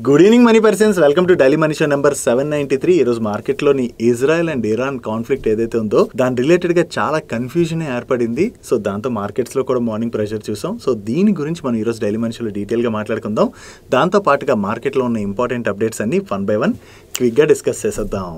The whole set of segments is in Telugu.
Good evening money persons, welcome to daily money show number 793. ఈ రోజు మార్కెట్ లోని ఇజ్రాయెల్ అండ్ ఇరాన్ కాన్ఫ్లిక్ట్ ఏదైతే ఉందో దాని రిలేటెడ్ గా చాలా కన్ఫ్యూజన్ ఏర్పడింది. సో దాంతో మార్కెట్స్ లో కూడా మార్నింగ్ ప్రెషర్ చూసాం. సో దీని గురించి మనం ఈ రోజు డైలీ మనీ షోలో డీటెయిల్ గా మాట్లాడుకుందాం. దాంతో పాటుగా మార్కెట్ లో ఉన్న ఇంపార్టెంట్ అప్డేట్స్ అన్ని వన్ బై వన్ క్విక్ గా డిస్కస్ చేసేద్దాం.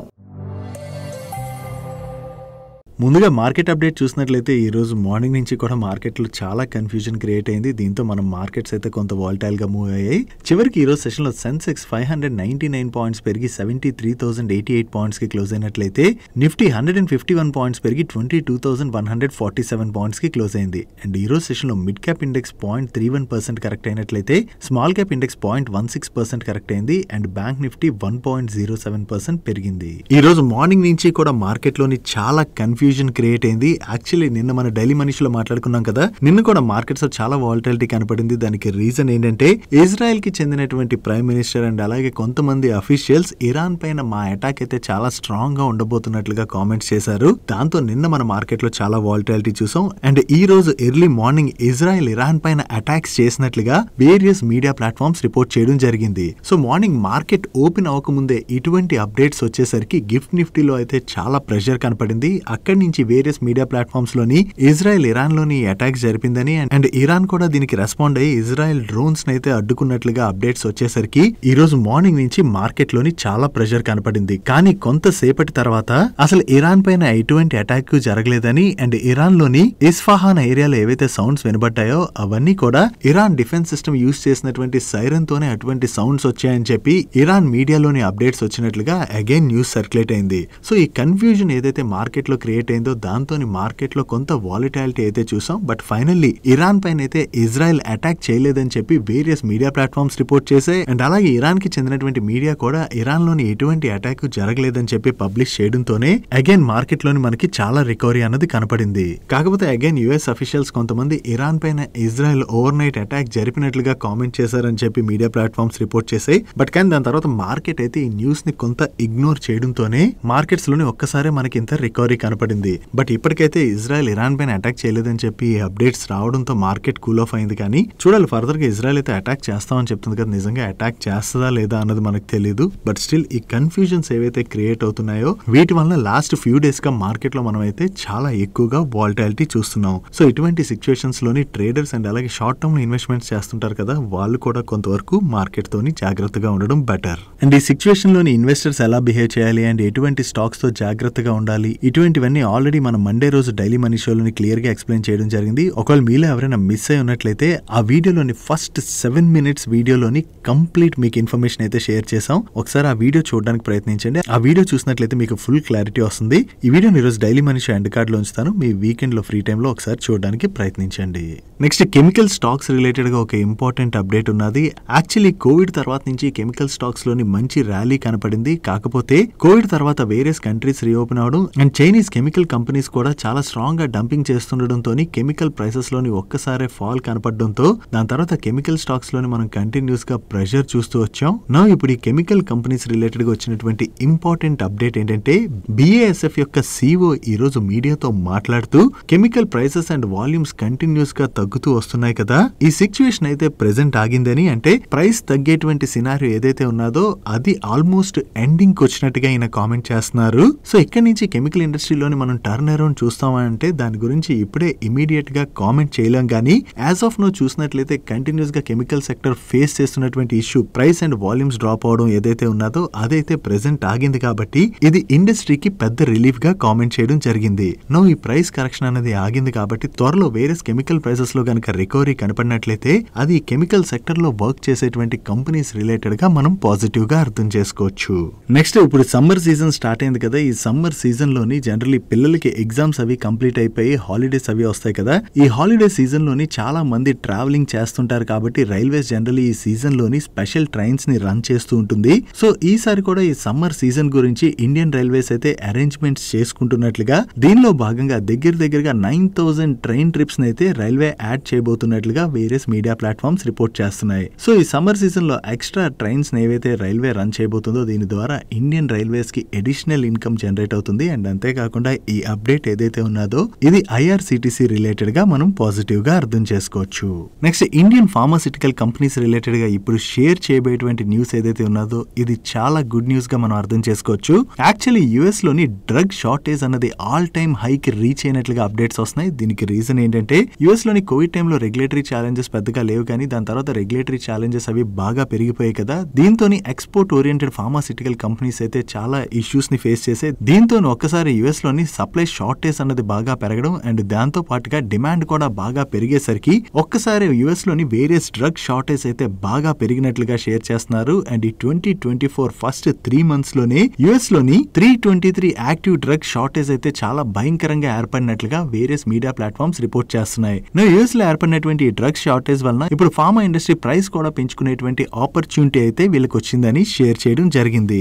ముందుగా మార్కెట్ అప్డేట్ చూసినట్లయితే ఈ రోజు మార్నింగ్ నుంచి కూడా మార్కెట్లో చాలా కన్ఫ్యూజన్ క్రియేట్ అయింది. దీంతో మనం మార్కెట్స్ అయితే కొంత వాలటైల్ గా మూవ్ అయ్యాయి. చివరికి ఈ రోజు సెషన్ లో సెన్సెక్స్ 599 పాయింట్స్ పెరిగి 73,088 పాయింట్స్ కి క్లోజ్ అయినట్లయితే నిఫ్టీ 151 పాయింట్స్ పెరిగి 22,147 పాయింట్స్ కి క్లోజ్ అయింది. అండ్ ఈ రోజు సెషన్ లో మిడ్ క్యాప్ ఇండెక్స్ 0.31% కరెక్ట్ అయినట్లయితే స్మాల్ క్యాప్ ఇండెక్స్ 0.16% కరెక్ట్ అయింది. అండ్ బ్యాంక్ నిఫ్టీ 1.07% పెరిగింది. ఈ రోజు మార్నింగ్ నుంచి కూడా మార్కెట్ లోని చాలా కన్ఫ్యూజన్ క్రియేట్ అయింది. యాక్చువల్లీ నిన్న మన డైలీ మనీషలో మాట్లాడుకున్నాం కదా, నిన్న కూడా మార్కెట్స్ లో చాలా వాలటిలిటీ కనపడింది. దానికి రీజన్ ఏంటంటే ఇజ్రాయెల్ కి చెందినటువంటి ప్రైమ్ మినిస్టర్ అండ్ అలాగే కొంతమంది అఫీషియల్స్ ఇరాన్ పైన మా అటాక్ అయితే చాలా స్ట్రాంగ్ గా ఉండబోతున్నట్లుగా కామెంట్స్ చేశారు. దాంతో నిన్న మన మార్కెట్ లో చాలా వాలటిలిటీ చూసాం. అండ్ ఈ రోజు ఎర్లీ మార్నింగ్ ఇజ్రాయెల్ ఇరాన్ పైన అటాక్స్ చేసినట్లుగా వేరియస్ మీడియా ప్లాట్ఫామ్స్ రిపోర్ట్ చేయడం జరిగింది. సో మార్నింగ్ మార్కెట్ ఓపెన్ అవ్వకముందే ఇటువంటి అప్డేట్స్ వచ్చేసరికి గిఫ్ట్ నిఫ్టీలో అయితే చాలా ప్రెషర్ కనపడింది. అక్కడి నుంచి వేరియస్ మీడియా ప్లాట్ఫామ్స్ లోని ఇజ్రాయెల్ ఇరాన్ లోని అటాక్స్ జరిపిందని అండ్ ఇరాన్ కూడా దీనికి రెస్పాండ్ అయ్యి ఇజ్రాయెల్ డ్రోన్స్ అయితే అడ్డుకున్నట్లుగా అప్డేట్స్ వచ్చేసరికి ఈ రోజు మార్నింగ్ నుంచి మార్కెట్ లోని చాలా ప్రెషర్ కనపడింది. కానీ కొంతసేపటి తర్వాత అసలు ఇరాన్ పైన ఎటువంటి అటాక్ జరగలేదని అండ్ ఇరాన్ లోని ఇస్ఫహాన్ ఏరియాలో ఏవైతే సౌండ్స్ వినబడ్డాయో అవన్నీ కూడా ఇరాన్ డిఫెన్స్ సిస్టమ్ యూజ్ చేసినటువంటి సైరన్ తోనే అటువంటి సౌండ్స్ వచ్చాయని చెప్పి ఇరాన్ మీడియాలోని అప్డేట్స్ వచ్చినట్లుగా అగైన్ న్యూస్ సర్క్యులేట్ అయింది. సో ఈ కన్ఫ్యూజన్ ఏదైతే మార్కెట్ లో క్రియేట్ అయిందో దాంతో మార్కెట్ లో కొంత వాలిటాలిటీ అయితే చూసాం. బట్ ఫైనల్లీ ఇరాన్ పైన అయితే ఇజ్రాయెల్ అటాక్ చేయలేదని చెప్పి వేరియస్ మీడియా ప్లాట్ఫామ్స్ రిపోర్ట్ చేశాయి. అండ్ అలాగే ఇరాన్ కి చెందినటువంటి మీడియా కూడా ఇరాన్ లోని ఎటువంటి అటాక్ జరగలేదని చెప్పి పబ్లిష్ చేయడంతోనే అగైన్ మార్కెట్ లోని మనకి చాలా రికవరీ అన్నది కనపడింది. కాకపోతే అగైన్ యుఎస్ అఫీషియల్స్ కొంతమంది ఇరాన్ పైన ఇజ్రాయెల్ ఓవర్ నైట్ అటాక్ జరిపినట్లుగా కామెంట్ చేశారని చెప్పి మీడియా ప్లాట్ఫామ్స్ రిపోర్ట్ చేశాయి. బట్ కానీ దాని తర్వాత మార్కెట్ అయితే ఈ న్యూస్ ని కొంత ఇగ్నోర్ చేయడంతోనే మార్కెట్స్ లోని ఒక్కసారి మనకి ఇంత రికవరీ కనపడింది. బట్ ఇప్పటికైతే ఇజ్రాయెల్ ఇరాన్ పైన అటాక్ చేయలేదని చెప్పి అప్డేట్స్ రావడంతో మార్కెట్ కూల్ ఆఫ్ అయింది. కానీ చూడాలి ఫర్దర్ గా ఇజ్రాయెల్ అయితే అటాక్ చేస్తామని చెప్తుంది కదా, నిజంగా అటాక్ చేస్తుందా లేదా అన్నది మనకు తెలియదు. బట్ స్టిల్ ఈ కన్ఫ్యూజన్స్ ఏవైతే క్రియేట్ అవుతున్నాయో వీటి వల్ల లాస్ట్ ఫ్యూ డేస్ గా మార్కెట్ లో మనం అయితే చాలా ఎక్కువగా వాలటిలిటీ చూస్తున్నాం. సో ఇటువంటి సిచ్యువేషన్స్ లోని ట్రేడర్స్ అండ్ అలాగే షార్ట్ టర్మ్ ఇన్వెస్ట్మెంట్స్ చేస్తుంటారు కదా, వాళ్ళు కూడా కొంతవరకు మార్కెట్ తోని జాగ్రత్తగా ఉండడం బెటర్. అండ్ ఈ సిచ్యువేషన్ లోని ఇన్వెస్టర్స్ ఎలా బిహేవ్ చేయాలి అండ్ ఎటువంటి స్టాక్స్ తో జాగ్రత్తగా ఉండాలి, ఇటువంటివన్నీ ఆల్రెడీ మనం మండే రోజు డైలీ మనీ షోలోని క్లియర్ గా ఎక్స్ప్లెయిన్ చేయడం జరిగింది. ఒకవేళ మీలో ఎవరైనా మిస్ అయి ఉన్నట్లయితే ఆ వీడియోలోని ఫస్ట్ 7 minutes వీడియోలోని కంప్లీట్ మీకు ఇన్ఫర్మేషన్ అయితే షేర్ చేసాం. ఒకసారి ఆ వీడియో చూడడానికి ప్రయత్నించండి. ఆ వీడియో చూసినట్లయితే మీకు ఫుల్ క్లారిటీ వస్తుంది. ఈ వీడియోని ఈరోజు daily money show end card లో ఉంచుతాను. మీ వీకెండ్ లో ఫ్రీ టైమ్ లో ఒకసారి చూడడానికి ప్రయత్నించండి. నెక్స్ట్ కెమికల్ స్టాక్స్ రిలేటెడ్ గా ఒక ఇంపార్టెంట్ అప్డేట్ ఉన్నది. యాక్చువల్లీ కోవిడ్ తర్వాత నుంచి కెమికల్ స్టాక్స్ లోని మంచి ర్యాలీ కనపడింది. కాకపోతే కోవిడ్ తర్వాత వేరియస్ కంట్రీస్ రీఓపెన్ అవడం అండ్ చైనీస్ కెమికల్ కంపెనీస్ కూడా చాలా స్ట్రాంగ్ గా డంపింగ్ చేస్తుండటంతో కెమికల్ ప్రైసెస్ లోని ఒక్కసారి ఫాల్ కనపడడంతో దాని తర్వాత కెమికల్ స్టాక్స్ లోని మనం కంటిన్యూస్ గా ప్రెషర్ చూస్తూ వచ్చాం. నా ఇప్పుడు ఈ కెమికల్ కంపెనీస్ రిలేటెడ్ గా వచ్చినటువంటి ఇంపార్టెంట్ అప్డేట్ ఏంటంటే BASF యొక్క CEO ఈ రోజు మీడియాతో మాట్లాడుతూ chemical prices and volumes continuous గా తగ్గుతూ వస్తున్నాయి కదా, ఈ సిచ్యువేషన్ అయితే ప్రెజెంట్ ఆగిందని, అంటే ప్రైస్ తగ్గేటువంటి సినారియో ఏదైతే ఉన్నదో అది ఆల్మోస్ట్ ఎండింగ్ కి వచ్చినట్టుగా ఈయన కామెంట్ చేస్తున్నారు. సో ఇక్కడ నుంచి కెమికల్ ఇండస్ట్రీలోని మనం టర్న్ అరౌండ్ చూస్తామంటే దాని గురించి ఇప్పుడే ఇమీడియట్ గా కామెంట్ చేయలేం. కానీ యాజ్ ఆఫ్ నో చూసినట్లయితే కంటిన్యూస్ గా కెమికల్ సెక్టర్ ఫేస్ చేస్తున్నటువంటి issue price and volumes drop అవడం ఏదైతే ఉన్నదో అదైతే ప్రెజెంట్ ఆగింది. కాబట్టి ఇది ఇండస్ట్రీకి పెద్ద రిలీఫ్ గా కామెంట్ చేయడం జరిగింది. నో ఈ ప్రైస్ కరెక్షన్ అనేది ఆగింది కాబట్టి త్వరలో వేరియస్ కెమికల్ ప్రైసెస్ లో గనక రికవరీ కనపడినట్లయితే అది కెమికల్ సెక్టర్ లో వర్క్ చేసేటువంటి కంపెనీస్ రిలేటెడ్ గా మనం పాజిటివ్ గా అర్థం చేసుకోవచ్చు. నెక్స్ట్ ఇప్పుడు సమ్మర్ సీజన్ స్టార్ట్ అయింది కదా, ఈ సమ్మర్ సీజన్ లోని జనరల్లీ పిల్లలకి ఎగ్జామ్స్ అవి కంప్లీట్ అయిపోయి హాలిడేస్ అవి వస్తాయి కదా, ఈ హాలిడే సీజన్ లోని చాలా మంది ట్రావెలింగ్ చేస్తుంటారు. కాబట్టి రైల్వేస్ జనరల్లీ ఈ సీజన్ లోని స్పెషల్ ట్రైన్స్ ని రన్ చేస్తూ ఉంటుంది. సో ఈసారి కూడా ఈ సమ్మర్ సీజన్ గురించి ఇండియన్ రైల్వేస్ అయితే అరేంజ్మెంట్స్ చేసుకుంటున్నట్లుగా దీనిలో భాగంగా దగ్గరగా 9,000 ట్రైన్ ట్రిప్స్ అయితే రైల్వే యాడ్ చేయబోతున్నట్లుగా వేరియస్ మీడియా ప్లాట్ఫామ్స్ రిపోర్ట్ చేస్తున్నాయి. సో ఈ సమ్మర్ సీజన్ లో ఎక్స్ట్రా ట్రైన్స్ ఏవైతే రైల్వే రన్ చేయబోతుందో దీని ద్వారా ఇండియన్ రైల్వేస్ కి అడిషనల్ ఇన్కమ్ జనరేట్ అవుతుంది. అండ్ అంతేకాకుండా ఈ అప్డేట్ ఏదైతే ఉన్నదో ఇది ఐఆర్సిటిసి రిలేటెడ్ గా మనం పాజిటివ్ గా అర్థం చేసుకోవచ్చు. Next Indian pharmaceutical companies related గా ఇప్పుడు షేర్ చేయబోయేటువంటి న్యూస్ ఏదైతే ఉన్నదో ఇది చాలా గుడ్ న్యూస్ గా మనం అర్థం చేసుకోవచ్చు. యాక్చువల్లీ యుఎస్ లోని డ్రగ్ షార్టేజ్ అన్నది ఆల్ టైమ్ హైకి రీచ్ అయినట్లుగా అప్డేట్స్ వస్తున్నాయి. దీనికి రీజన్ ఏంటంటే యుఎస్ లోని కోవిడ్ టైంలో రెగ్యులేటరీ ఛాలెంజెస్ పెద్దగా లేవు, కానీ దాని తర్వాత రెగ్యులేటరీ ఛాలెంజెస్ అవి బాగా పెరిగిపోయాయి కదా. దీంతోని ఎక్స్పోర్ట్ ఓరియంటెడ్ ఫార్మాసిటికల్ కంపెనీస్ అయితే చాలా ఇష్యూస్ ని ఫేస్ చేసే, దీంతో ఒక్కసారి యుఎస్ లోని సప్లై షార్టేజ్ అన్నది బాగా పెరగడం అండ్ దాంతో పాటుగా డిమాండ్ కూడా బాగా పెరిగేసరికి ఒక్కసారి యుఎస్ లోని వేరియస్ డ్రగ్ షార్టేజ్ అయితే బాగా పెరిగినట్లుగా షేర్ చేస్తున్నారు. అండ్ ఈ 2024 ఫస్ట్ 3 months లోనే యుఎస్ లోని 323 యాక్టివ్ డ్రగ్ షార్టేజ్ అయితే చాలా భయంకరంగా ఏర్పడినట్లుగా వేరియస్ మీడియా ప్లాట్ఫామ్స్ రిపోర్ట్ చేస్తున్నాయి. యుఎస్ లో ఏర్పడినటువంటి డ్రగ్ షార్టేజ్ వలన ఇప్పుడు ఫార్మా ఇండస్ట్రీ ప్రైస్ కూడా పెంచుకునేటువంటి ఆపర్చునిటీ అయితే వీళ్ళకి వచ్చిందని షేర్ చేయడం జరిగింది.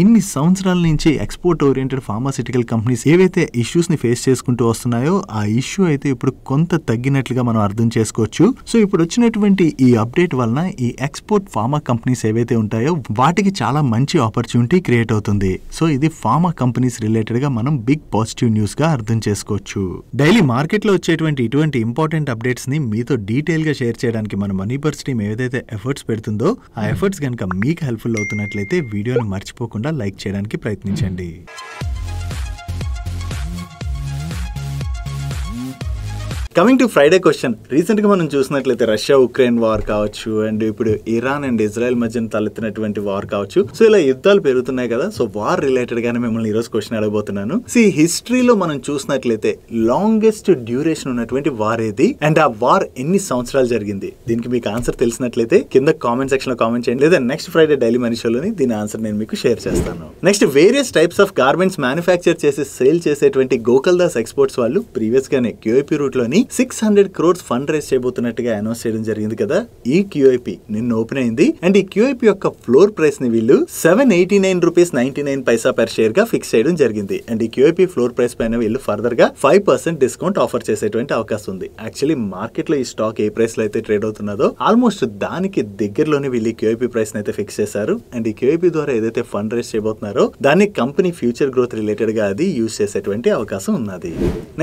ఇన్ని సంవత్సరాల నుంచి ఎక్స్పోర్ట్ ఓరియంటెడ్ ఫార్మాసిటికల్ కంపెనీస్ ఏవైతే ఇష్యూస్ ని ఫేస్ చేసుకుంటూ వస్తున్నాయో ఆ ఇష్యూ అయితే ఇప్పుడు కొంత తగ్గినట్లుగా మనం అర్థం చేసుకోవచ్చు. సో ఇప్పుడు వచ్చినటువంటి ఈ అప్డేట్ వలన ఈ ఎక్స్పోర్ట్ ఫార్మా కంపెనీస్ ఏవైతే ఉంటాయో వాటికి చాలా మంచి ఆపర్చునిటీ క్రియేట్ అవుతుంది. సో ఇది ఫార్మా కంపెనీస్ రిలేటెడ్ గా మనం బిగ్ పాజిటివ్ న్యూస్ గా అర్థం చేసుకోవచ్చు. డైలీ మార్కెట్ లో వచ్చేటువంటి ఇటువంటి ఇంపార్టెంట్ అప్డేట్స్ ని మీతో డీటెయిల్ గా షేర్ చేయడానికి మన మనీబర్స్ టీమ్ ఏదైతే ఎఫర్ట్స్ పెడుతుందో ఆ ఎఫర్ట్స్ కనుక మీకు హెల్ప్ఫుల్ అవుతున్నట్లయితే వీడియోని మర్చిపోకుండా లైక్ చేయడానికి ప్రయత్నించండి. Coming to Friday question, recent గా మనం చూసినట్లయితే రష్యా ఉక్రెయిన్ వార్ కావచ్చు అండ్ ఇప్పుడు ఇరాన్ అండ్ ఇజ్రాయెల్ మధ్య తలెత్తినటువంటి వార్ కావచ్చు. సో ఇలా యుద్ధాలు పెరుగుతున్నాయి కదా. సో వార్ రిలేటెడ్ గానే మిమ్మల్ని ఈరోజు క్వశ్చన్ అడగబోతున్నాను. హిస్టరీలో మనం చూసినట్లయితే లాంగెస్ట్ డ్యూరేషన్ ఉన్నటువంటి వార్ ఏది అండ్ ఆ వార్ ఎన్ని సంవత్సరాలు జరిగింది? దీనికి మీకు ఆన్సర్ తెలిసినట్లయితే కింద కామెంట్ సెక్షన్ లో కామెంట్ చేయండి, లేదా నెక్స్ట్ ఫ్రైడే డైలీ మనీ షోలోని దీని ఆన్సర్ నేను మీకు షేర్ చేస్తాను. Next various types of garments manufacture చేసి సేల్ చేసేటువంటి గోకుల్ దాస్ ఎక్స్పోర్ట్స్ వాళ్ళు ప్రీవియస్ గానే QIP రూట్ లోని 600 crores ఫండ్ రైజ్ చేయబోతున్నట్టుగా అనౌన్స్ చేయడం జరిగింది కదా. ఈ QIP నిన్న ఓపెన్ అయింది అండ్ ఈ QIP యొక్క ఫ్లోర్ ప్రైస్ ని వీళ్ళు 789.99 rupees పర్ షేర్ గా ఫిక్స్ చేయడం జరిగింది. అండ్ ఈ QIP ఫ్లోర్ ప్రైస్ పైన వీళ్ళు ఫర్దర్ గా 5% డిస్కౌంట్ ఆఫర్ చేసేటువంటి అవకాశం ఉంది. యాక్చువల్లీ మార్కెట్ లో ఈ స్టాక్ ఏ ప్రైస్ లో అయితే ట్రేడ్ అవుతున్నదో ఆల్మోస్ట్ దానికి దగ్గరలోనే వీళ్ళు QIP ప్రైస్ అయితే ఫిక్స్ చేశారు. అండ్ ఈ QIP ద్వారా ఏదైతే ఫండ్ రైజ్ చేయబోతున్నారో దాన్ని కంపెనీ ఫ్యూచర్ గ్రోత్ రిలేటెడ్ గా అది యూజ్ చేసేటువంటి అవకాశం ఉన్నది.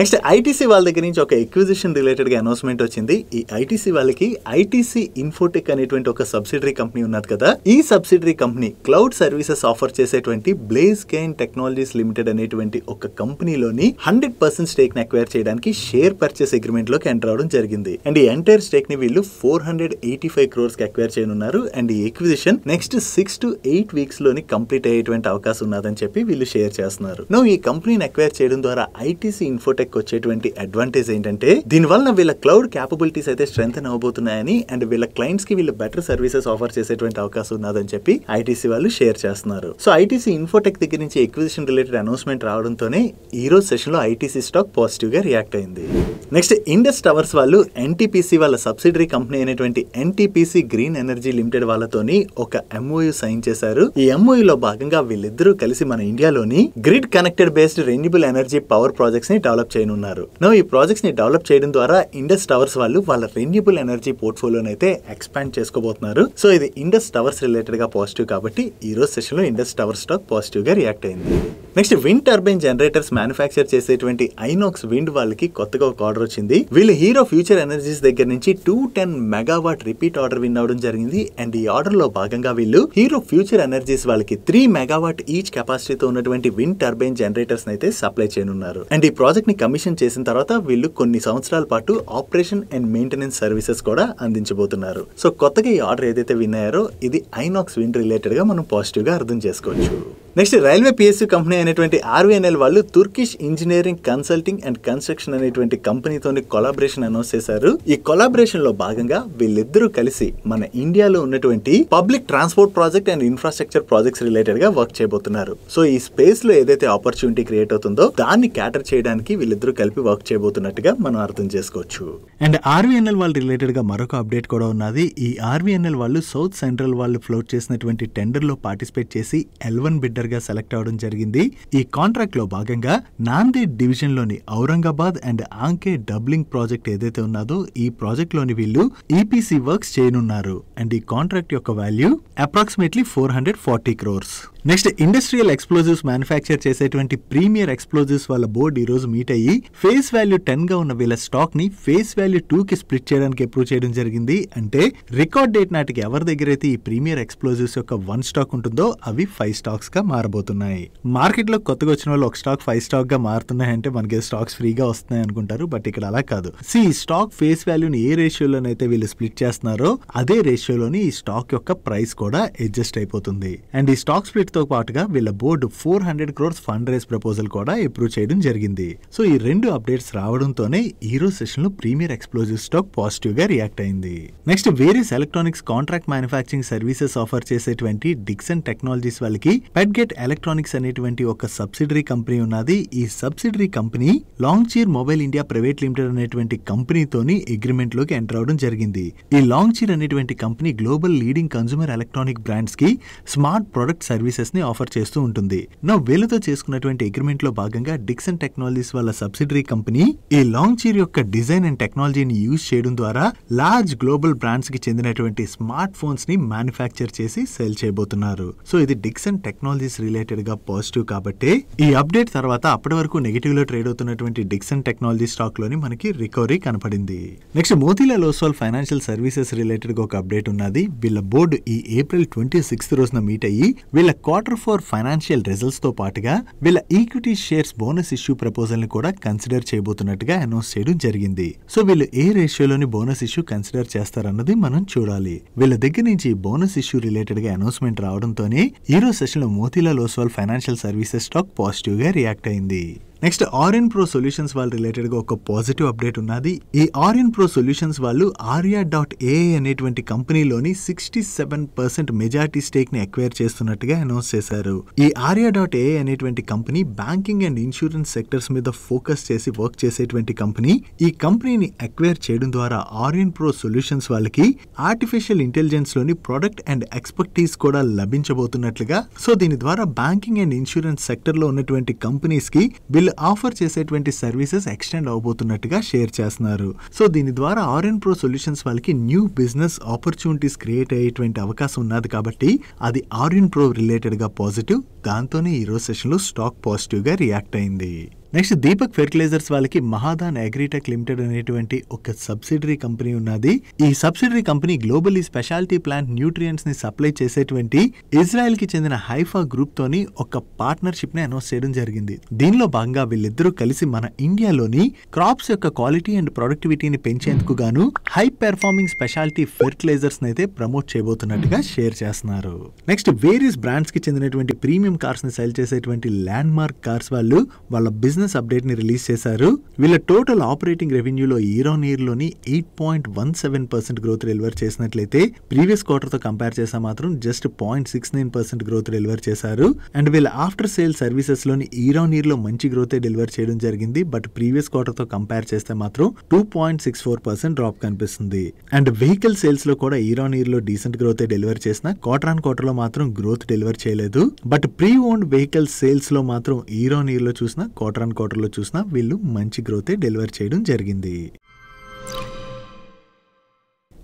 నెక్స్ట్ ITC వాళ్ళ దగ్గర నుంచి ఒక ఎక్విజిషన్ రిలేటెడ్ గా అనౌన్స్మెంట్ వచ్చింది. ఈ ITC వాళ్ళకి ITC ఇన్ఫోటెక్ అనేటువంటి ఒక సబ్సిడరీ కంపెనీ ఉన్నది కదా. ఈ subsidiary company cloud services offer చేసేటువంటి బ్లేజ్ గెయిన్ టెక్నాలజీస్ లిమిటెడ్ అనేటువంటి ఒక కంపెనీలోని 100% స్టేక్ ని అక్వైర్ చేయడానికి షేర్ పర్చేస్ అగ్రిమెంట్ లోకి ఎంటర్ అవడం జరిగింది. అండ్ ఈ ఎంటైర్ స్టేక్ ని వీళ్ళు 485 crores కి అక్వైర్ చేయనున్నారు. అండ్ ఈ ఎక్విజిషన్ నెక్స్ట్ 6 to 8 weeks లోని కంప్లీట్ అయ్యేటువంటి అవకాశం ఉన్నదని చెప్పి వీళ్ళు షేర్ చేస్తున్నారు. ఈ కంపెనీని అక్వైర్ చేయడం ద్వారా ITC ఇన్ఫోటెక్ వచ్చేటువంటి అడ్వాంటేజ్ ఏంటంటే దీని వలన వీళ్ళ క్లౌడ్ క్యాపబిలిటీస్ అయితే స్ట్రెంథెన్ అవబోతున్నాయని అండ్ వీళ్ళ క్లయింట్స్ కి వీళ్ళు బెటర్ సర్వీసెస్ ఆఫర్ చేసేటువంటి అవకాశం ఉన్నదని చెప్పి ITC వాళ్ళు షేర్ చేస్తున్నారు. సో ITC ఇన్ఫోటెక్ దగ్గర నుంచి ఎక్విజిషన్ రిలేటెడ్ అనౌన్స్మెంట్ రావడంతోనే ఈ రోజు సెషన్ లో ITC స్టాక్ పాజిటివ్ గా రియాక్ట్ అయింది. నెక్స్ట్ ఇండస్ టవర్స్ వాళ్ళు NTPC వాళ్ళ సబ్సిడరీ కంపెనీ అయినటువంటి NTPC గ్రీన్ ఎనర్జీ లిమిటెడ్ వాళ్ళతోని ఒక MOU సైన్ చేశారు. ఈ MOU లో భాగంగా వీళ్ళిద్దరూ కలిసి మన ఇండియాలోని grid connected based renewable energy power projects ని డెవలప్ చేయనున్నారు. ఈ ప్రాజెక్ట్స్ ని డెవలప్ చేయడం ద్వారా ఇండస్ టవర్స్ వాళ్ళు వాళ్ళ రెన్యూబుల్ ఎనర్జీ పోర్ట్ఫోలియోని అయితే ఎక్స్పాండ్ చేసుకోబోతున్నారు. సో ఇది ఇండస్ టవర్స్ రిలేటెడ్ గా పాజిటివ్ కాబట్టి ఈ రోజు సెషన్ లో ఇండస్ టవర్స్ స్టాక్ పాజిటివ్ గా రియాక్ట్ అయింది. Next wind turbine generators manufacture చేసేటువంటి ఐనాక్స్ విండ్ వాళ్ళకి కొత్తగా ఒక ఆర్డర్ వచ్చింది. వీళ్ళు హీరో ఫ్యూచర్ ఎనర్జీస్ దగ్గర నుంచి 210 మెగావాట్ రిపీట్ ఆర్డర్ విన్ అవడం జరిగింది. అండ్ ఈ ఆర్డర్ లో భాగంగా వీళ్ళు హీరో ఫ్యూచర్ ఎనర్జీస్ వాళ్ళకి 3 మెగావాట్ ఈచ్ కెపాసిటీతో ఉన్నటువంటి విండ్ టర్బైన్ జనరేటర్స్ అయితే సప్లై చేయనున్నారు. అండ్ ఈ ప్రాజెక్ట్ ని కమిషన్ చేసిన తర్వాత వీళ్ళు కొన్ని సంవత్సరాల పాటు ఆపరేషన్ అండ్ మెయింటెనెన్స్ సర్వీసెస్ కూడా అందించబోతున్నారు. సో కొత్తగా ఈ ఆర్డర్ ఏదైతే విన్ అయ్యారో ఇది ఐనాక్స్ విండ్ రిలేటెడ్ గా మనం పాజిటివ్ గా అర్థం చేసుకోవచ్చు. నెక్స్ట్ రైల్వే PSU కంపెనీ అయినటువంటి RVNL వాళ్ళు తుర్కిష్ ఇంజనీరింగ్ కన్సల్టింగ్ అండ్ కన్స్ట్రక్షన్ అనేటువంటి కంపెనీతోని కొలాబరేషన్ అనౌన్స్ చేశారు. ఈ కొలాబరేషన్ లో భాగంగా వీళ్ళిద్దరూ కలిసి మన ఇండియాలో ఉన్నటువంటి public transport project and infrastructure projects related గా వర్క్ చేయబోతున్నారు. సో ఈ స్పేస్ లో ఏదైతే ఆపర్చునిటీ క్రియేట్ అవుతుందో దాన్ని క్యాటర్ చేయడానికి వీళ్ళిద్దరూ కలిపి వర్క్ చేయబోతున్నట్టుగా మనం అర్థం చేసుకోవచ్చు. అండ్ RVNL వాళ్ళ రిలేటెడ్ గా మరొక అప్డేట్ కూడా ఉన్నది. ఈ RVNL వాళ్ళు సౌత్ సెంట్రల్ వాళ్ళు ఫ్లోట్ చేసినటువంటి టెండర్ లో పార్టిసిపేట్ చేసి L1 బిడ్డర్ గా సెలెక్ట్ అవడం జరిగింది. ఈ కాంట్రాక్ట్ లో భాగంగా నాందేడ్ డివిజన్ లోని ఔరంగాబాద్ అండ్ ఆంకే డబ్లింగ్ ప్రాజెక్ట్ ఏదైతే ఉన్నదో ఈ ప్రాజెక్ట్ లోని వీళ్ళు EPC వర్క్స్ చేయనున్నారు. అండ్ ఈ కాంట్రాక్ట్ యొక్క value approximately 440 crores. Next industrial explosives manufacture చేసేటువంటి ప్రీమియర్ ఎక్స్ప్లోజివ్స్ వాళ్ళ బోర్డు ఈ రోజు మీట్ అయ్యి ఫేస్ వాల్యూ 10 గా ఉన్న వీళ్ళ స్టాక్ ని ఫేస్ వాల్యూ 2 కి స్ప్లిట్ చేయడానికి అప్రూవ్ చేయడం జరిగింది. అంటే రికార్డ్ డేట్ నాటికి ఎవరి దగ్గర అయితే ఈ ప్రీమియర్ ఎక్స్ప్లోజివ్స్ యొక్క 1 స్టాక్ ఉంటుందో అవి 5 స్టాక్స్ గా మారబోతున్నాయి. మార్కెట్ లో కొత్తగా వచ్చిన వాళ్ళు ఒక స్టాక్ 5 స్టాక్ గా మారుతున్నాయి అంటే మనకి స్టాక్స్ ఫ్రీగా వస్తున్నాయి అనుకుంటారు. బట్ ఇక్కడ అలా కాదు. స్టాక్ ఫేస్ వాల్యూని ఏ రేషియోలోనైతే వీళ్ళు స్ప్లిట్ చేస్తున్నారో అదే రేషియోలోని ఈ స్టాక్ యొక్క ప్రైస్ కూడా అడ్జస్ట్ అయిపోతుంది. అండ్ ఈ స్టాక్ స్ప్లిట్ తో పాటుగా వీళ్ళ board 400 crores fund raise proposal కూడా అప్రూవ్ చేయడం జరిగింది. సో ఈ రెండు అప్డేట్స్ రావడంతోనే ఈ రోజు సెషన్ లో ప్రీమియర్ ఎక్స్ప్లోజివ్ స్టాక్ పాజిటివ్ గా రియాక్ట్ అయింది. Next various electronics contract manufacturing services offer చేసేటువంటి డిక్సన్ టెక్నాలజీస్ వాళ్ళకి పెడ్గెట్ ఎలక్ట్రానిక్స్ అనేటువంటి ఒక సబ్సిడరీ కంపెనీ ఉన్నది. ఈ subsidiary company Longcheer mobile India private limited అనేటువంటి కంపెనీతోని అగ్రిమెంట్ లోకి ఎంటర్ అవడం జరిగింది. ఈ లాంగ్చీర్ అనేటువంటి company global leading consumer electronic brands కి స్మార్ట్ ప్రొడక్ట్ సర్వీసెస్ ని ఆఫర్ చేస్తూ ఉంటుంది. నా వీళ్ళతో చేసుకున్నటువంటి అగ్రిమెంట్ లో భాగంగా డిక్సన్ టెక్నాలజీస్ వాళ్ళ సబ్సిడరీ కంపెనీ ఈ లాంగ్చీర్ యొక్క డిజైన్ అండ్ టెక్నాలజీని యూజ్ చేయడం ద్వారా లార్జ్ గ్లోబల్ బ్రాండ్స్ కి చెందినటువంటి స్మార్ట్ ఫోన్స్ ని మ్యానుఫ్యాక్చర్ చేసి సేల్ చేయబోతున్నారు. సో ఇది డిక్సన్ టెక్నాలజీస్ రిలేటెడ్ గా పాజిటివ్ కాబట్టి ఈ అప్డేట్ తర్వాత అప్పటి వరకు నెగిటివ్ లో ట్రేడ్ అవుతున్నటువంటి డిక్సన్ టెక్నాలజీ స్టాక్ లోని మనకి రికవరీ కనపడింది. Next Motilal Oswal financial services related గా ఒక అప్డేట్ ఉన్నది. వీళ్ళ బోర్డు ఈ ఏప్రిల్ 26th రోజున మీట్ అయ్యి వీళ్ళ Q4 ఫైనాన్షియల్ రిజల్ట్స్ తో పాటుగా వీళ్ళ equity shares bonus issue proposal ని కూడా కన్సిడర్ చేయబోతున్నట్టుగా అనౌన్స్ చేయడం జరిగింది. సో వీళ్ళు ఏ రేషియోలోని బోనస్ ఇష్యూ కన్సిడర్ చేస్తారన్నది మనం చూడాలి. వీళ్ళ దగ్గర నుంచి బోనస్ ఇష్యూ రిలేటెడ్ గా అనౌన్స్మెంట్ రావడంతోనే ఈ రోజు సెషన్ లో Motilal Oswal financial services stock positive గా రియాక్ట్ అయింది. నెక్స్ట్ ఆర్యన్ ప్రో సొల్యూషన్స్ వాళ్ళ రిలేటెడ్ గా ఒక పాజిటివ్ అప్డేట్ ఉన్నది. ఈ ఆర్యన్ ప్రో సొల్యూషన్స్ వాళ్ళు Arya.ai అనేటువంటి కంపెనీలోని 67% మెజారిటీ స్టేక్ ని అక్వైర్ చేస్తున్నట్టుగా అనౌన్స్ చేశారు. ఈ Arya.ai అనేటువంటి company banking and insurance sectors మీద ఫోకస్ చేసి వర్క్ చేసేటువంటి కంపెనీ. ఈ కంపెనీని అక్వైర్ చేయడం ద్వారా ఆర్యన్ ప్రో సొల్యూషన్స్ వాళ్ళకి ఆర్టిఫిషియల్ ఇంటెలిజెన్స్ లోని ప్రొడక్ట్ అండ్ ఎక్స్పర్టీస్ కూడా లభించబోతున్నట్లుగా. సో దీని ద్వారా బ్యాంకింగ్ అండ్ ఇన్సూరెన్స్ సెక్టర్ లో ఉన్నటువంటి కంపెనీస్ కి వీళ్ళు ఆఫర్ చేసేటువంటి సర్వీసెస్ ఎక్స్టెండ్ అవబోతున్నట్టుగా షేర్ చేస్తున్నారు. సో దీని ద్వారా ఆర్యన్ ప్రో సొల్యూషన్స్ వాళ్ళకి న్యూ బిజినెస్ ఆపర్చునిటీస్ క్రియేట్ అయ్యేటువంటి అవకాశం ఉన్నది కాబట్టి అది ఆర్యన్ ప్రో రిలేటెడ్ గా పాజిటివ్. దాంతోనే ఈ రోజు సెషన్ లో స్టాక్ పాజిటివ్ గా రియాక్ట్ అయింది. నెక్స్ట్ దీపక్ ఫెర్టిలైజర్స్ వాళ్ళకి మహాదాన్ అగ్రిటెక్ లిమిటెడ్ అనేటువంటి ఒక సబ్సిడరీ కంపెనీ ఉన్నది. ఈ subsidiary company global speciality plant nutrients ని సప్లై చేసేటువంటి ఇజ్రాయెల్ కి చెందిన హైఫా గ్రూప్ తోని ఒక పార్ట్నర్షిప్ ని అనౌన్స్ చేయడం జరిగింది. దీనిలో భాగంగా వీళ్ళిద్దరూ కలిసి మన ఇండియాలోని క్రాప్స్ యొక్క క్వాలిటీ అండ్ ప్రొడక్టివిటీని పెంచేందుకు గాను హై పెర్ఫార్మింగ్ స్పెషాలిటీ ఫెర్టిలైజర్స్ అయితే ప్రమోట్ చేయబోతున్నట్టుగా షేర్ చేస్తున్నారు. నెక్స్ట్ వేరియస్ బ్రాండ్స్ కి చెందినటువంటి ప్రీమియం కార్స్ ని సేల్ చేసేటువంటి ల్యాండ్ మార్క్ కార్స్ వాళ్ళు వాళ్ళ బిజినెస్ అప్డేట్ ని రిలీజ్ చేశారు. వీళ్ళ టోటల్ ఆపరేటింగ్ రెవెన్యూలో ఇయర్ ఆన్ ఇయర్ లోని 8.17% గ్రోత్ డెలివర్ చేసినట్లయితే ప్రీవియస్ క్వార్టర్ తో కంపేర్ చేస్తే మాత్రం జస్ట్ 0.69% గ్రోత్ డెలివర్ చేశారు. అండ్ వీళ్ళ ఆఫ్టర్ సేల్ సర్వీసెస్ లోని ఇయర్ ఆన్ ఇయర్ లో మంచి గ్రోత్ డెలివర్ చేయడం జరిగింది. బట్ ప్రీవియస్ క్వార్టర్ తో కంపేర్ చేస్తే మాత్రం 2.64% డ్రాప్ కనిపిస్తుంది. అండ్ వెహికల్ సేల్స్ లో కూడా ఇయర్ ఆన్ ఇయర్ లో డీసెంట్ గ్రోత్ డెలివర్ చేసిన క్వార్టర్ ఆన్ క్వార్టర్ లో మాత్రం గ్రోత్ డెలివర్ చేయలేదు. But pre owned vehicle sales లో మాత్రం ఇయర్ ఆన్ ఇయర్ లో చూసిన క్వార్టర్ ఆన్ క్వార్టర్లో చూసినా వీళ్ళు మంచి గ్రోత్ డెలివర్ చేయడం జరిగింది.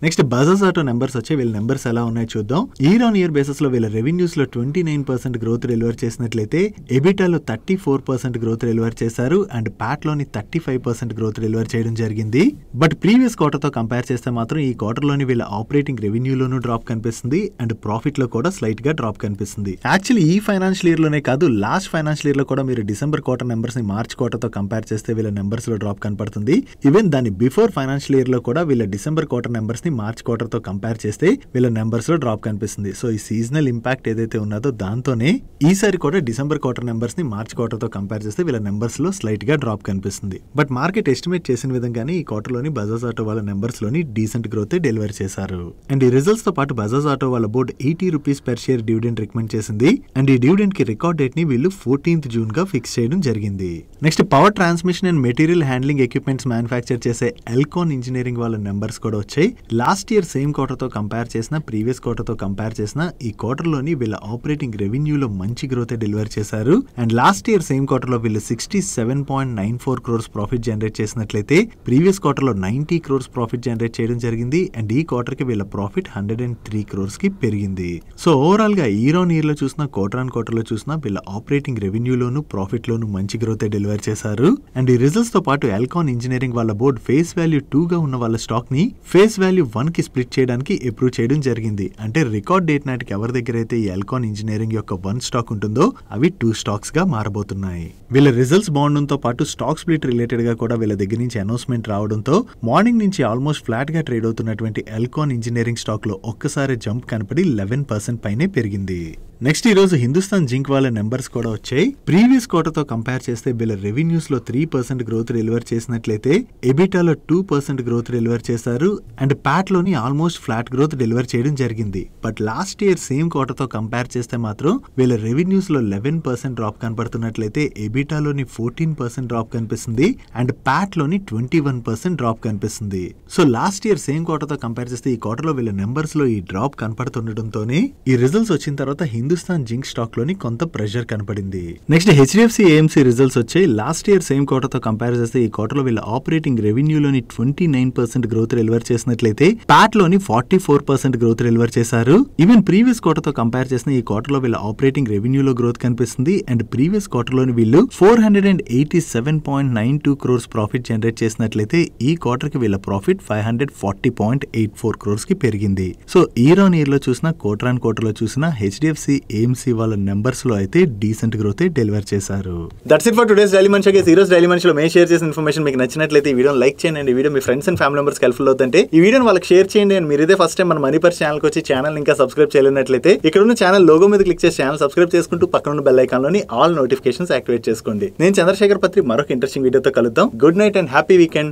నెక్స్ట్ బజాజ్ ఆటో నెంబర్స్ వచ్చే వీళ్ళ నెంబర్స్ ఎలా ఉన్నాయో చూద్దాం. ఇయర్ ఆన్ ఇయర్ బేసిస్ లో వీళ్ళ రెవెన్యూస్ లో 29% గ్రోత్ డెలివర్ చేసినట్లయితే ఎబిటాలో 34% గ్రోత్ డెలివర్ చేశారు. అండ్ ప్యాట్ లోని 35% గ్రోత్ డెలివర్ చేయడం జరిగింది. బట్ ప్రీవియస్ క్వార్టర్ తో కంపేర్ చేస్తే మాత్రం ఈ క్వార్టర్ లోని వీళ్ళ ఆపరేటింగ్ రెవెన్యూలోనూ డ్రాప్ కనిపిస్తుంది. అండ్ ప్రాఫిట్ లో కూడా స్లైట్ గా డ్రాప్ కనిపిస్తుంది. యాక్చువల్లీ ఈ ఫైనాన్షియల్ ఇయర్ లోనే కాదు, లాస్ట్ ఫైనాన్షియల్ ఇయర్ లో కూడా మీరు డిసెంబర్ క్వార్టర్ నెంబర్స్ ని మార్చ్ క్వార్టర్ తో కంపేర్ చేస్తే వీళ్ళ నెంబర్స్ లో డ్రాప్ కనపడుతుంది. ఈవెన్ దాని బిఫోర్ ఫైనాన్షియల్ ఇయర్ లో కూడా వీళ్ళ డిసెంబర్ క్వార్టర్ నెంబర్స్ ని మార్చ్ క్వార్టర్ తో కంపేర్ చేస్తే వీళ్ళ నెంబర్స్ లో డ్రాప్ కనిపిస్తుంది. సో ఈ సీజనల్ ఇంపాక్ట్ ఏదైతే ఉన్నదో దాంతోనే ఈసారి కూడా డిసెంబర్ క్వార్టర్ నెంబర్స్ ని మార్చ్ క్వార్టర్ తో కంపేర్ చేస్తే వీళ్ళ నెంబర్స్ లో స్లైట్ గా డ్రాప్ కనిపిస్తుంది. బట్ మార్కెట్ ఎస్టిమేట్ చేసిన విధంగానే ఈ క్వార్టర్ లోని బజాజ్ ఆటో వాళ్ళ నెంబర్స్ లోని డీసెంట్ గ్రోత్ డెలివర్ చేశారు. అండ్ ఈ రిజల్ట్స్ తో పాటు బజాజ్ ఆటో వాళ్ళ board 80 rupees per share dividend recommend చేసింది. అండ్ ఈ డివిడెండ్ కి రికార్డ్ డేట్ ని వీళ్ళు 14th జూన్ గా ఫిక్స్ చేయడం జరిగింది. Next power transmission and material handling equipments manufacture చేసే ఎల్కాన్ ఇంజనీరింగ్ వాళ్ళ నెంబర్స్ కూడా వచ్చాయి. లాస్ట్ ఇయర్ సేమ్ క్వార్టర్ తో కంపేర్ చేసిన ప్రీవియస్ క్వార్టర్ తో కంపేర్ చేసిన ఈ క్వార్టర్ లోని వీళ్ళ ఆపరేటింగ్ రెవెన్యూలో మంచి గ్రోత్ డెలివర్ చేశారు. And last year same quarter లో వీళ్ళు 67.94 crores ప్రాఫిట్ జనరేట్ చేసినట్లయితే ప్రీవియస్ క్వార్టర్ లో 90 crores ప్రాఫిట్ జనరేట్ చేయడం జరిగింది. అండ్ ఈ క్వార్టర్ కి వీళ్ళ ప్రాఫిట్ 103 crores కి పెరిగింది. సో ఓవరాల్ గా ఇయర్ ఆన్ ఇయర్ లో చూసినా క్వార్టర్ ఆన్ క్వార్టర్ లో చూసినా వీళ్ళ ఆపరేటింగ్ రెవెన్యూలోను ప్రాఫిట్ లోను మంచి గ్రోత్ డెలివర్ చేశారు. అండ్ ఈ రిజల్ట్స్ తో పాటు ఎల్కాన్ ఇంజనీరింగ్ వాళ్ళ బోర్డ్ ఫేస్ వాల్యూ 2 గా ఉన్న వాళ్ళ స్టాక్ ని ఫేస్ వాల్యూ 1 కి స్ప్లిట్ చేయడానికి అప్రూవ్ చేయడం జరిగింది. అంటే రికార్డ్ డేట్ నాటికి ఎవరి దగ్గర అయితే ఈ ఎల్కాన్ ఇంజనీరింగ్ యొక్క 1 స్టాక్ ఉంటుందో అవి 2 స్టాక్స్ గా మారబోతున్నాయి. వీళ్ళ రిజల్ట్స్ బాగుండడంతో పాటు స్టాక్ స్ప్లిట్ రిలేటెడ్ గా కూడా వీళ్ళ దగ్గర నుంచి అనౌన్స్మెంట్ రావడంతో మార్నింగ్ నుంచి ఆల్మోస్ట్ ఫ్లాట్ గా ట్రేడ్ అవుతున్నటువంటి ఎల్కాన్ ఇంజనీరింగ్ స్టాక్ లో ఒక్కసారి జంప్ కనపడి 11% పైనే పెరిగింది. నెక్స్ట్ ఈ రోజు హిందుస్థాన్ జింక్ వాళ్ళ నెంబర్స్ కూడా వచ్చాయి. ప్రీవియస్ క్వార్టర్ తో కంపేర్ చేస్తే వీళ్ళ రెవెన్యూస్ లో 3% గ్రోత్ డెలివర్ చేసినట్లయితే ఎబిటాలో 2% గ్రోత్ డెలివర్ చేశారు. అండ్ ప్యాట్ లోని ఆల్మోస్ట్ ఫ్లాట్ గ్రోత్ డెలివర్ చేయడం జరిగింది. But last year same quarter తో కంపేర్ చేస్తే మాత్రం వీళ్ళ రెవెన్యూస్ లో 11% డ్రాప్ కనపడుతున్నట్లయితే ఎబిటాలోని 14% డ్రాప్ కనిపిస్తుంది. అండ్ ప్యాట్ లోని 21% డ్రాప్ కనిపిస్తుంది. So last year same quarter తో కంపేర్ చేస్తే ఈ క్వార్టర్ లో వీళ్ళ నెంబర్స్ లో ఈ డ్రాప్ కనపడుతుండటంతోనే ఈ రిజల్ట్స్ వచ్చిన తర్వాత హిందుస్థాన్ జింక్ స్టాక్ లోని కొంత ప్రెషర్ కనపడింది. నెక్స్ట్ హెచ్డిఎఫ్సి ఏఎంసీ రిజల్ట్స్ వచ్చాయి. లాస్ట్ ఇయర్ సేమ్ క్వార్టర్ తో కంపేర్ చేస్తే ఈ క్వార్టర్ లో వీళ్ళ ఆపరేటింగ్ రెవెన్యూలోని 29% గ్రోత్ డెలివర్ చేసినట్లయితే ప్యాట్ లోని 44% గ్రోత్ డెలివర్ చేశారు. ఈవెన్ ప్రీవియస్ క్వార్టర్ తో కంపేర్ చేసిన ఈ క్వార్టర్ లో వీళ్ళ ఆపరేటింగ్ రెవెన్యూలో గ్రోత్ కనిపిస్తుంది. అండ్ ప్రీవియస్ క్వార్టర్ లోని వీళ్ళు 487.92 crores ప్రాఫిట్ జనరేట్ చేసినట్లయితే ఈ క్వార్టర్ కి వీళ్ళ ప్రాఫిట్ 540.84 crores కి పెరిగింది. సో ఇయర్ ఆన్ ఇయర్ లో చూసినా క్వార్టర్ ఆన్ క్వార్టర్ లో చూసినా హెచ్డిఎఫ్సి ఏఎంసీ వాళ్ళ నెంబర్స్ లో అయితే డీసెంట్ గ్రోత్ డెలివర్ చేశారు. That's it for today's daily మనిషి. ఈ రోజు డైలీ మనిషిలో మేము షేర్ చేసిన ఇన్ఫర్మేషన్ మీకు నచ్చినట్లయితే ఈ వీడియోని లైక్ చేయండి. ఈ video me friends and family members helpful అవుతుంటే ఈ వీడియోని వాళ్ళకి షేర్ చేయండి. అండ్ మీరు ఇదే ఫస్ట్ టైం మన మనీ పర్స్ ఛానల్ కి వచ్చి ఛానల్ ఇంకా సబ్స్క్రైబ్ చేయలేనట్లయితే ఇక్కడ ఉన్న ఛానల్ లోగో మీద క్లిక్ చేసి ఛానల్ సబ్స్క్రైబ్ చేసుకుంటూ పక్కన ఉన్న బెల్ ఐకాన్ లోని ఆల్ నోటిఫికేషన్స్ యాక్టివేట్ చేసుకోండి. నేను చంద్రశేఖర్ పత్రి మరొక ఇంట్రెస్టింగ్ వీడియోతో కలుద్దాం. Good night and happy weekend.